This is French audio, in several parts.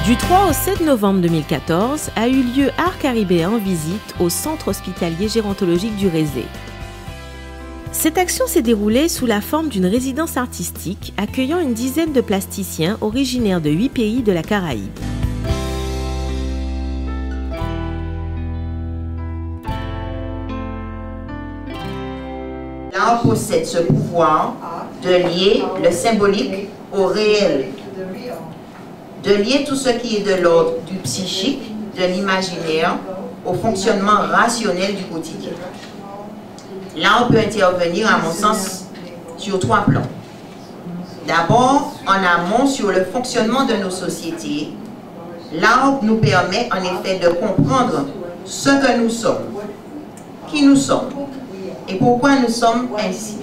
Du 3 au 7 novembre 2014 a eu lieu Art Caribéen en visite au Centre hospitalier gérontologique du Rézé. Cette action s'est déroulée sous la forme d'une résidence artistique accueillant une dizaine de plasticiens originaires de 8 pays de la Caraïbe. L'art possède ce pouvoir de lier le symbolique au réel, de lier tout ce qui est de l'ordre du psychique, de l'imaginaire, au fonctionnement rationnel du quotidien. L'art peut intervenir, à mon sens, sur 3 plans. D'abord, en amont, sur le fonctionnement de nos sociétés, l'art nous permet en effet de comprendre ce que nous sommes, qui nous sommes, et pourquoi nous sommes ainsi.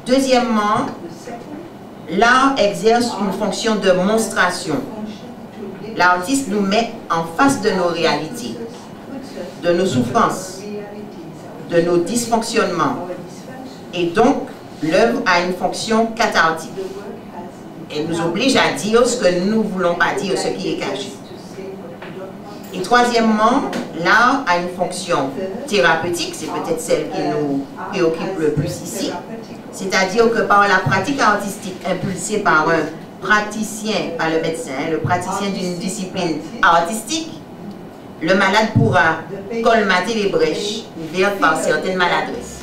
Deuxièmement, l'art exerce une fonction de monstration. L'artiste nous met en face de nos réalités, de nos souffrances, de nos dysfonctionnements. Et donc, l'œuvre a une fonction cathartique. Elle nous oblige à dire ce que nous ne voulons pas dire, ce qui est caché. Et troisièmement, l'art a une fonction thérapeutique, c'est peut-être celle qui nous préoccupe le plus ici. C'est-à-dire que par la pratique artistique impulsée par un praticien, pas le médecin, le praticien d'une discipline artistique, le malade pourra colmater les brèches ouvertes par certaines maladresses.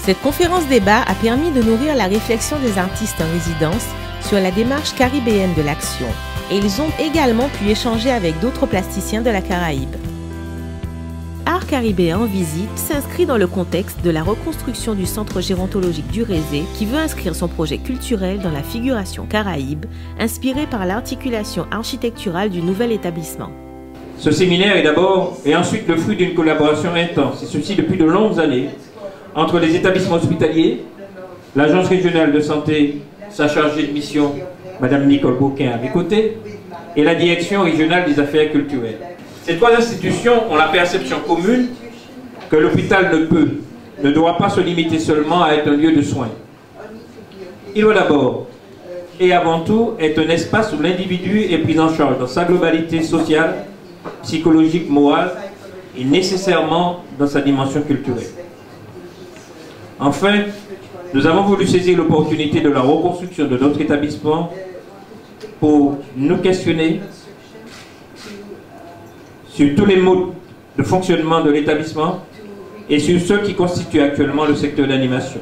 Cette conférence-débat a permis de nourrir la réflexion des artistes en résidence sur la démarche caribéenne de l'action, et ils ont également pu échanger avec d'autres plasticiens de la Caraïbe. Art Caribéen en visite s'inscrit dans le contexte de la reconstruction du centre gérontologique du Rézé qui veut inscrire son projet culturel dans la figuration caraïbe, inspiré par l'articulation architecturale du nouvel établissement. Ce séminaire est d'abord et ensuite le fruit d'une collaboration intense, et ceci depuis de longues années, entre les établissements hospitaliers, l'Agence régionale de santé, sa chargée de mission, Madame Nicole Bouquin à mes côtés, et la Direction régionale des affaires culturelles. Ces 3 institutions ont la perception commune que l'hôpital ne doit pas se limiter seulement à être un lieu de soins. Il doit d'abord et avant tout être un espace où l'individu est pris en charge dans sa globalité sociale, psychologique, morale et nécessairement dans sa dimension culturelle. Enfin, nous avons voulu saisir l'opportunité de la reconstruction de notre établissement pour nous questionner sur tous les modes de fonctionnement de l'établissement et sur ceux qui constituent actuellement le secteur d'animation.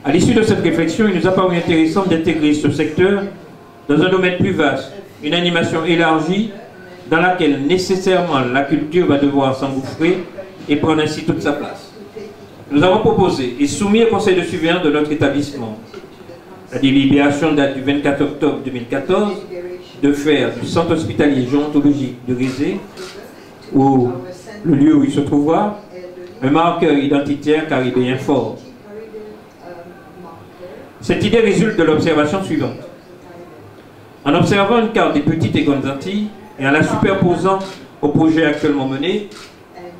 À l'issue de cette réflexion, il nous a paru intéressant d'intégrer ce secteur dans un domaine plus vaste, une animation élargie dans laquelle nécessairement la culture va devoir s'engouffrer et prendre ainsi toute sa place. Nous avons proposé et soumis au conseil de surveillance de notre établissement la délibération date du 24 octobre 2014 de faire du centre hospitalier gérontologique de Rézé, ou le lieu où il se trouvera, un marqueur identitaire caribéen fort. Cette idée résulte de l'observation suivante. En observant une carte des petites et grandes Antilles et en la superposant au projet actuellement mené,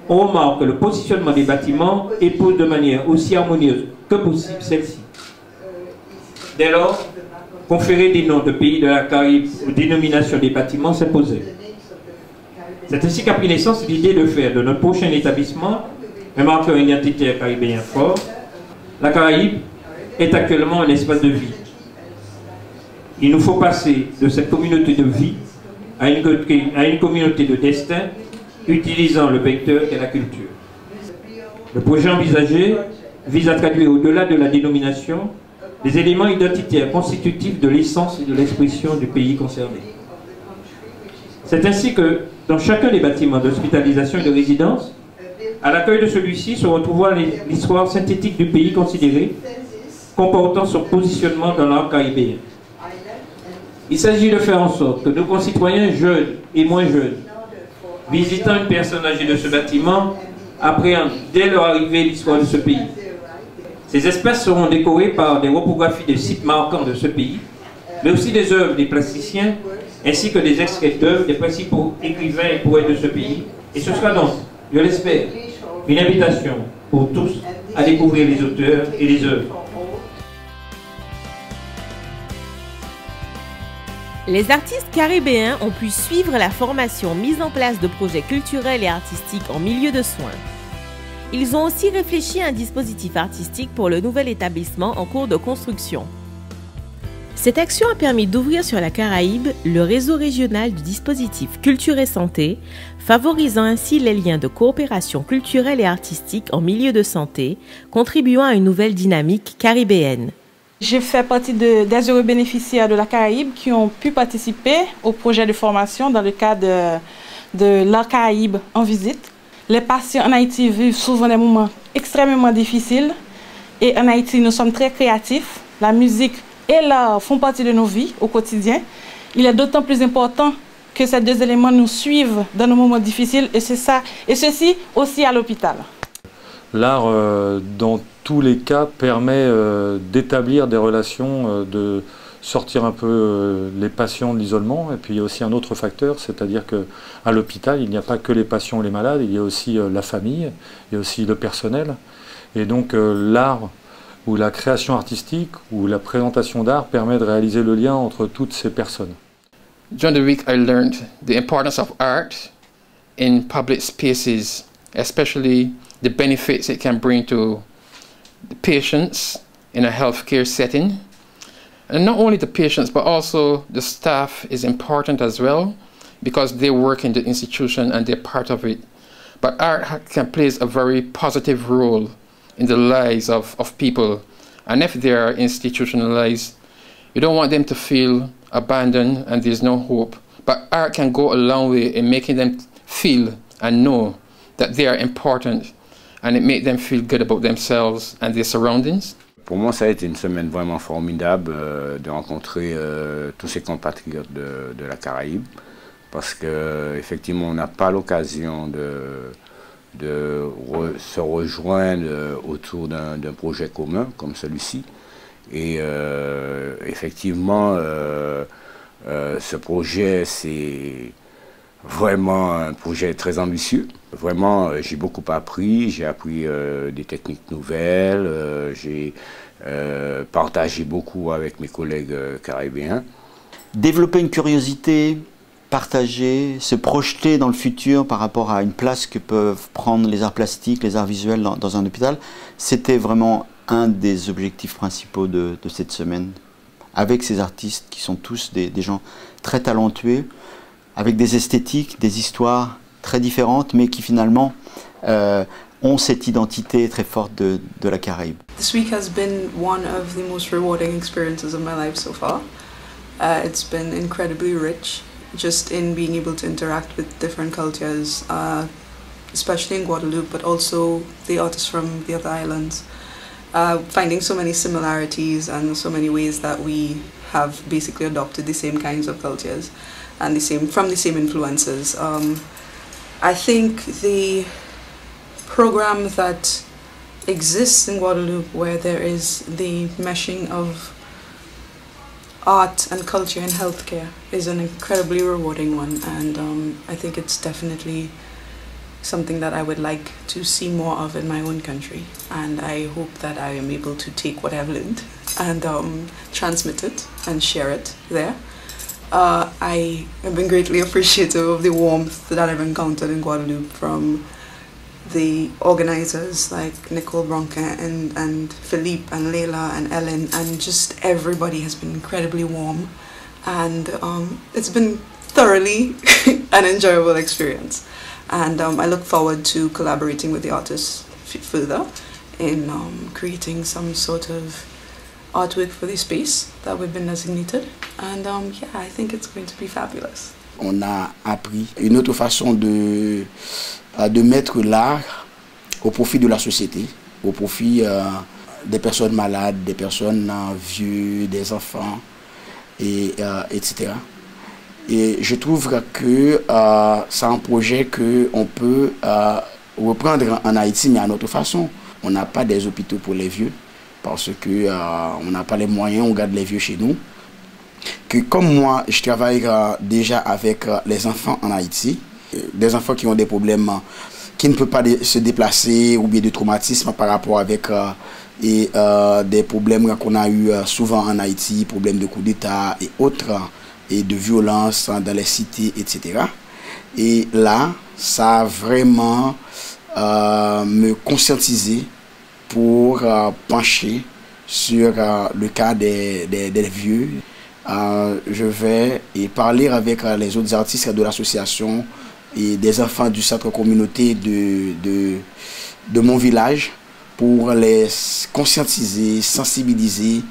on remarque que le positionnement des bâtiments épouse de manière aussi harmonieuse que possible celle-ci. Dès lors, conférer des noms de pays de la Caraïbe aux dénominations des bâtiments s'imposait. C'est ainsi qu'a pris naissance l'idée de faire de notre prochain établissement un marqueur identitaire caribéen fort. La Caraïbe est actuellement un espace de vie. Il nous faut passer de cette communauté de vie à une communauté de destin utilisant le vecteur qu'est la culture. Le projet envisagé vise à traduire au-delà de la dénomination des éléments identitaires constitutifs de l'essence et de l'expression du pays concerné. C'est ainsi que, dans chacun des bâtiments d'hospitalisation et de résidence, à l'accueil de celui-ci se retrouvera l'histoire synthétique du pays considéré, comportant son positionnement dans l'art caribéen. Il s'agit de faire en sorte que nos concitoyens jeunes et moins jeunes, visitant une personne âgée de ce bâtiment, appréhendent dès leur arrivée l'histoire de ce pays. Ces espaces seront décorés par des repographies de sites marquants de ce pays, mais aussi des œuvres des plasticiens, ainsi que des extraits d'œuvres des principaux écrivains et poètes de ce pays. Et ce sera donc, je l'espère, une invitation pour tous à découvrir les auteurs et les œuvres. Les artistes caribéens ont pu suivre la formation mise en place de projets culturels et artistiques en milieu de soins. Ils ont aussi réfléchi à un dispositif artistique pour le nouvel établissement en cours de construction. Cette action a permis d'ouvrir sur la Caraïbe le réseau régional du dispositif Culture et Santé, favorisant ainsi les liens de coopération culturelle et artistique en milieu de santé, contribuant à une nouvelle dynamique caribéenne. J'ai fait partie des heureux bénéficiaires de la Caraïbe qui ont pu participer au projet de formation dans le cadre de la Caraïbe en visite. Les patients en Haïti vivent souvent des moments extrêmement difficiles et en Haïti nous sommes très créatifs. La musique et l'art font partie de nos vies au quotidien. Il est d'autant plus important que ces deux éléments nous suivent dans nos moments difficiles et ceci aussi à l'hôpital. L'art, dans tous les cas, permet d'établir des relations, de sortir un peu les patients de l'isolement. Et puis il y a aussi un autre facteur, c'est-à-dire qu'à l'hôpital, il n'y a pas que les patients et les malades, il y a aussi la famille, il y a aussi le personnel. Et donc l'art ou la création artistique ou la présentation d'art permet de réaliser le lien entre toutes ces personnes. During the week, I learned the importance of art in public spaces, especially the benefits it can bring to the patients in a healthcare setting. And not only the patients, but also the staff is important as well, because they work in the institution and they're part of it. But art can play a very positive role in the lives of people. And if they are institutionalized, you don't want them to feel abandoned and there's no hope. But art can go a long way in making them feel and know that they are important, and it makes them feel good about themselves and their surroundings. Pour moi, ça a été une semaine vraiment formidable de rencontrer tous ces compatriotes de la Caraïbe, parce qu'effectivement, on n'a pas l'occasion de se rejoindre autour d'un projet commun comme celui-ci. Et effectivement, ce projet, c'est vraiment un projet très ambitieux. Vraiment, j'ai beaucoup appris, j'ai appris des techniques nouvelles, j'ai partagé beaucoup avec mes collègues caribéens. Développer une curiosité, partager, se projeter dans le futur par rapport à une place que peuvent prendre les arts plastiques, les arts visuels dans un hôpital, c'était vraiment un des objectifs principaux de cette semaine. Avec ces artistes qui sont tous des gens très talentueux, avec des esthétiques, des histoires très différentes, mais qui finalement ont cette identité très forte de la Caraïbe. This week has been one of the most rewarding experiences of my life so far. It's been incredibly rich, just in being able to interact with different cultures, especially in Guadeloupe, but also the artists from the other islands. Finding so many similarities and so many ways that we have basically adopted the same kinds of cultures and from the same influences. I think the program that exists in Guadeloupe, where there is the meshing of art and culture and healthcare, is an incredibly rewarding one, and I think it's definitely something that I would like to see more of in my own country, and I hope that I am able to take what I've learned and transmit it and share it there. I have been greatly appreciative of the warmth that I've encountered in Guadeloupe from the organizers like Nicole Bronca and Philippe and Leila and Ellen, and just everybody has been incredibly warm, and it's been thoroughly an enjoyable experience. And I look forward to collaborating with the artists further in creating some sort of artwork for the space that we've been designated. And yeah, I think it's going to be fabulous. On a appris une autre façon de mettre l'art au profit de la société, au profit des personnes malades, des personnes vieux, des enfants, etc. Et je trouve que c'est un projet qu'on peut reprendre en Haïti, mais à notre façon. On n'a pas des hôpitaux pour les vieux, parce qu'on n'a pas les moyens, on garde les vieux chez nous. Que comme moi, je travaille déjà avec les enfants en Haïti, des enfants qui ont des problèmes, qui ne peuvent pas se déplacer, ou bien des traumatismes par rapport avec des problèmes qu'on a eu souvent en Haïti, problèmes de coup d'État et autres et de violence dans les cités, etc. Et là, ça a vraiment me conscientisé pour pencher sur le cas des vieux. Je vais parler avec les autres artistes de l'association et des enfants du centre communauté de mon village pour les conscientiser, sensibiliser,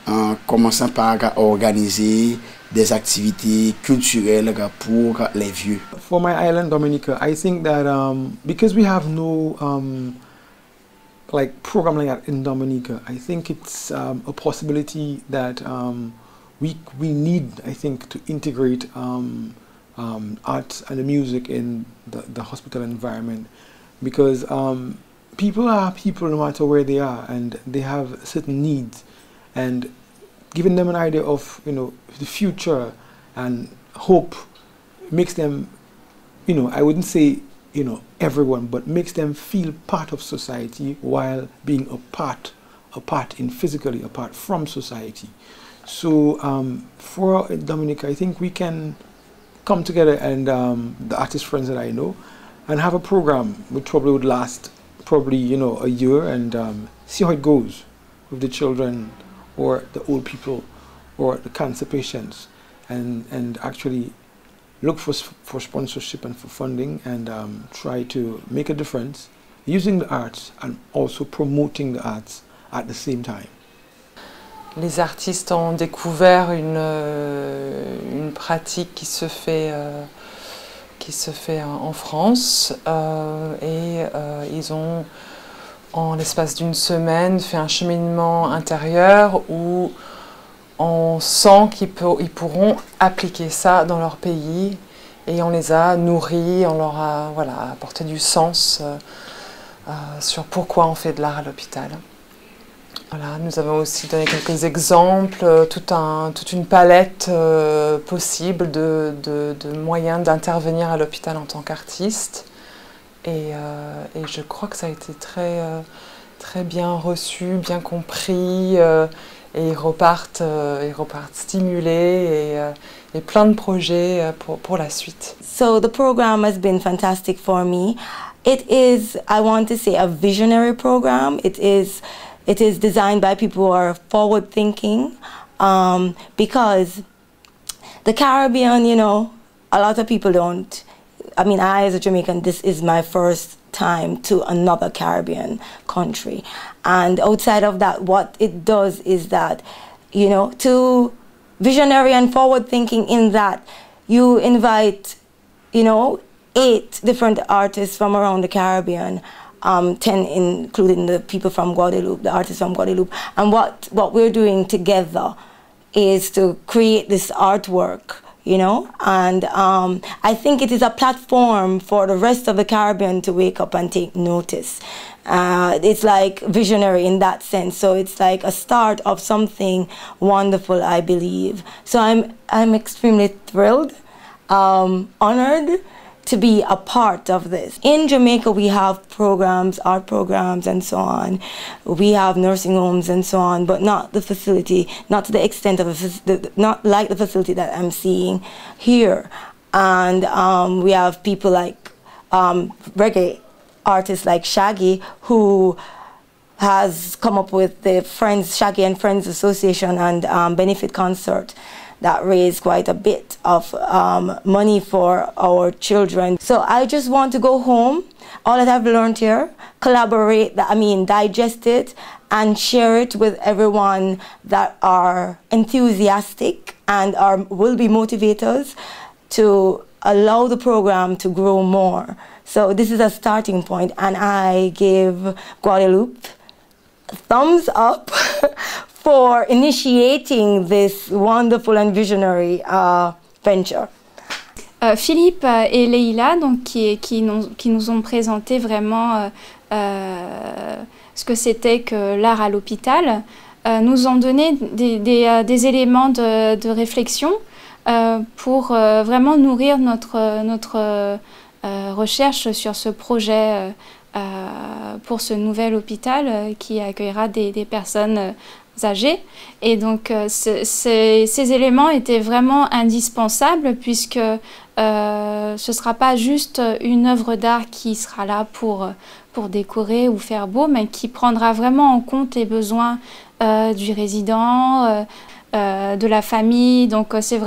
en commençant par organiser des activités culturelles pour les vieux. For my island, Dominica, I think that because we have no like program like that in Dominica, I think it's a possibility that we need, I think, to integrate art and the music in the hospital environment, because people are people no matter where they are, and they have certain needs, and giving them an idea of, you know, the future and hope makes them, you know, I wouldn't say, you know, everyone, but makes them feel part of society while being apart physically apart from society. So for Dominica, I think we can come together, and the artist friends that I know, and have a program which probably would last you know, a year, and see how it goes with the children or the old people or the cancer patients, and actually look for sponsorship and for funding, and try to make a difference using the arts and also promoting the arts at the same time. Les artistes ont découvert une pratique qui se fait en France, et ils ont, en l'espace d'une semaine, fait un cheminement intérieur où on sent qu'ils pourront appliquer ça dans leur pays, et on les a nourris, on leur a apporté du sens sur pourquoi on fait de l'art à l'hôpital. Voilà, nous avons aussi donné quelques exemples, toute une palette possible de moyens d'intervenir à l'hôpital en tant qu'artiste. Et je crois que ça a été très bien reçu, bien compris, et ils repartent stimulés, et plein de projets pour la suite. So the program has been fantastic for me. It is, I want to say, a visionary program. It is designed by people who are forward-thinking, because the Caribbean, you know, a lot of people don't. I mean, I as a Jamaican, this is my first time to another Caribbean country. And outside of that, what it does is that, you know, to visionary and forward-thinking in that you invite, you know, 8 different artists from around the Caribbean, 10 including the people from Guadeloupe, the artists from Guadeloupe. And what we're doing together is to create this artwork, you know, and I think it is a platform for the rest of the Caribbean to wake up and take notice. It's like visionary in that sense, so it's like a start of something wonderful, I believe. So I'm extremely thrilled, honored to be a part of this. In Jamaica, we have programs, art programs and so on. We have nursing homes and so on, but not the facility, not to the extent of, not like the facility that I'm seeing here. And we have people like reggae artists like Shaggy, who has come up with the Shaggy and Friends Association and benefit concert that raised quite a bit of money for our children. So I just want to go home, all that I've learned here, collaborate, digest it and share it with everyone that are enthusiastic and will be motivators to allow the program to grow more. So this is a starting point, and I give Guadeloupe a thumbs up for initiating this wonderful and visionary venture. Philippe et Leïla, donc, qui nous ont présenté vraiment ce que c'était que l'art à l'hôpital, nous ont donné des éléments de réflexion pour vraiment nourrir notre recherche sur ce projet pour ce nouvel hôpital qui accueillera des personnes âgées. Et donc ces éléments étaient vraiment indispensables puisque ce ne sera pas juste une œuvre d'art qui sera là pour décorer ou faire beau, mais qui prendra vraiment en compte les besoins du résident, de la famille. Donc ce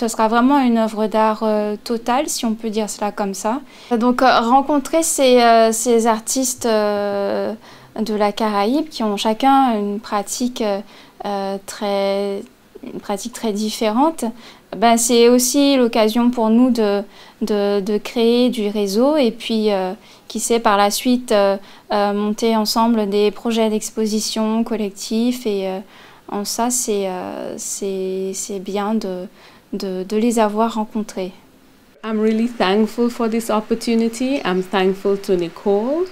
sera vraiment une œuvre d'art totale, si on peut dire cela comme ça. Donc rencontrer ces artistes de la Caraïbe qui ont chacun une pratique très différente, ben, c'est aussi l'occasion pour nous de créer du réseau et puis qui sait par la suite monter ensemble des projets d'exposition collectifs et en ça c'est bien de les avoir rencontrés. I'm really thankful for this opportunity. I'm thankful to Nicole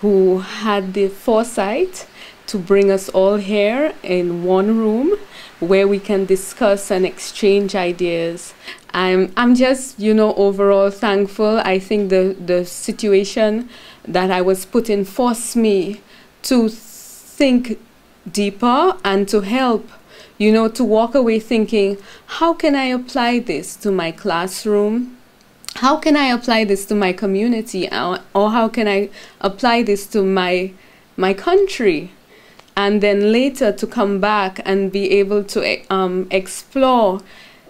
who had the foresight to bring us all here in one room where we can discuss and exchange ideas. I'm just, you know, overall thankful. I think the situation that I was put in forced me to think deeper and to help, you know, to walk away thinking, how can I apply this to my classroom? How can I apply this to my community? Or how can I apply this to my country? And then later to come back and be able to explore,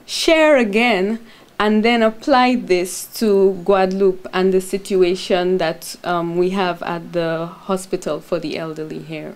share again, and then apply this to Guadeloupe and the situation that we have at the hospital for the elderly here.